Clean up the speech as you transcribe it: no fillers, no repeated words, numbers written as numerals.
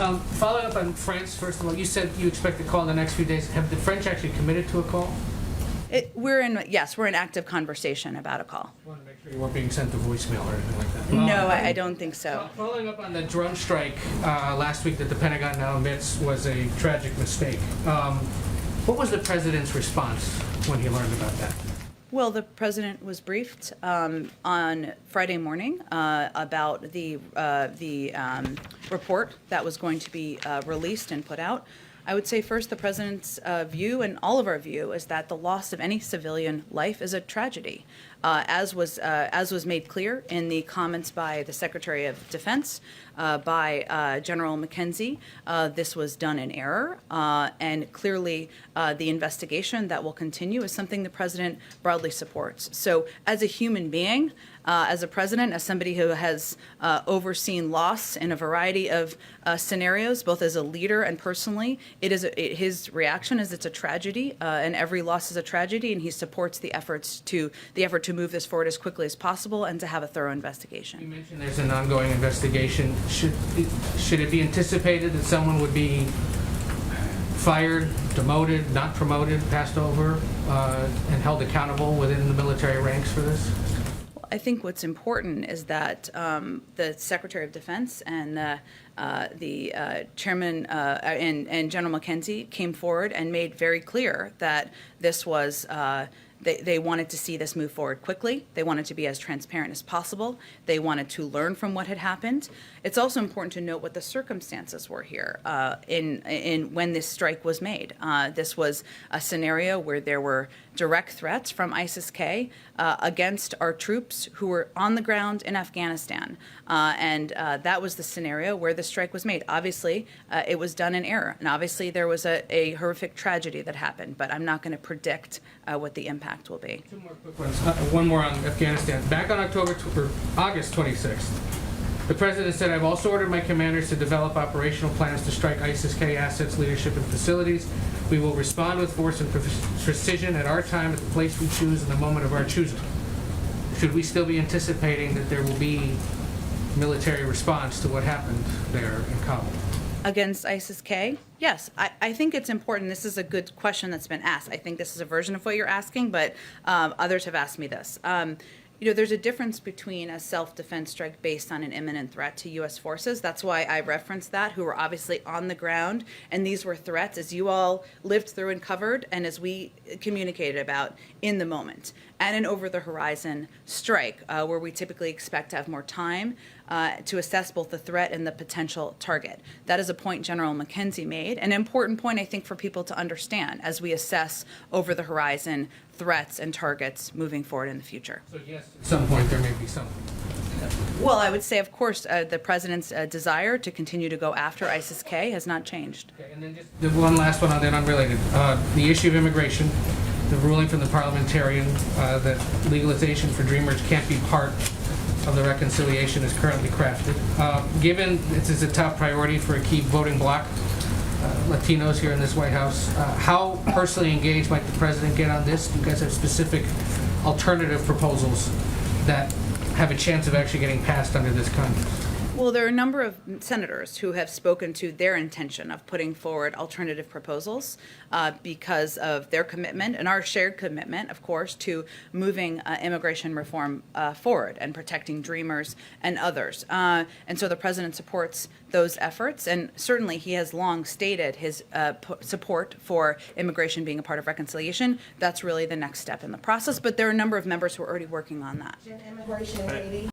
Following up on France, first of all, you said you expect a call in the next few days. Have the French actually committed to a call? We're in active conversation about a call. I want to make sure you weren't being sent a voicemail or anything like that. No, I don't think so. Following up on the drone strike last week that the Pentagon now admits was a tragic mistake, what was the president's response when he learned about that? Well, the president was briefed on Friday morning about the report that was going to be released and put out. I would say first the president's view and all of our view is that the loss of any civilian life is a tragedy, as was made clear in the comments by the Secretary of Defense, by General McKenzie. This was done in error, and clearly the investigation that will continue is something the president broadly supports. So as a human being, as a president, as somebody who has overseen loss in a variety of scenarios, both as a leader and personally, his reaction is it's a tragedy, and every loss is a tragedy, and he supports the effort to move this forward as quickly as possible and to have a thorough investigation. You mentioned there's an ongoing investigation. Should it be anticipated that someone would be fired, demoted, not promoted, passed over, and held accountable within the military ranks for this? I think what's important is that the Secretary of Defense and the Chairman and General McKenzie came forward and made very clear that this was they wanted to see this move forward quickly. They wanted to be as transparent as possible. They wanted to learn from what had happened. It's also important to note what the circumstances were here in when this strike was made. This was a scenario where there were direct threats from ISIS-K against our troops who were on the ground in Afghanistan. And that was the scenario where the strike was made. Obviously, it was done in error. And obviously, there was a horrific tragedy that happened. But I'm not going to predict what the impact will be. Two more quick ones. One more on Afghanistan. Back on August 26th, the president said, "I've also ordered my commanders to develop operational plans to strike ISIS-K assets, leadership, and facilities. We will respond with force and precision at our time, at the place we choose, in the moment of our choosing." Should we still be anticipating that there will be military response to what happened there in Kabul? Against ISIS-K? Yes, I think it's important. This is a good question that's been asked. I think this is a version of what you're asking, but others have asked me this. There's a difference between a self-defense strike based on an imminent threat to U.S. forces. That's why I referenced that, who were obviously on the ground, and these were threats, as you all lived through and covered, and as we communicated about in the moment. And an over-the-horizon strike, where we typically expect to have more time to assess both the threat and the potential target. That is a point General McKenzie made, an important point, I think, for people to understand as we assess over-the-horizon threats and targets moving forward in the future. So yes, at some point there may be some. Well, I would say, of course, the president's desire to continue to go after ISIS-K has not changed. Okay, and then just one last one on that, unrelated. The issue of immigration, the ruling from the parliamentarian that legalization for Dreamers can't be part of the reconciliation is currently crafted. Given this is a top priority for a key voting bloc, Latinos here in this White House, how personally engaged might the president get on this? Do you guys have specific alternative proposals that have a chance of actually getting passed under this Congress? Well, there are a number of senators who have spoken to their intention of putting forward alternative proposals because of their commitment and our shared commitment, of course, to moving immigration reform forward and protecting Dreamers and others. And so the president supports those efforts, and certainly he has long stated his support for immigration being a part of reconciliation. That's really the next step in the process, but there are a number of members who are already working on that. Immigration lady.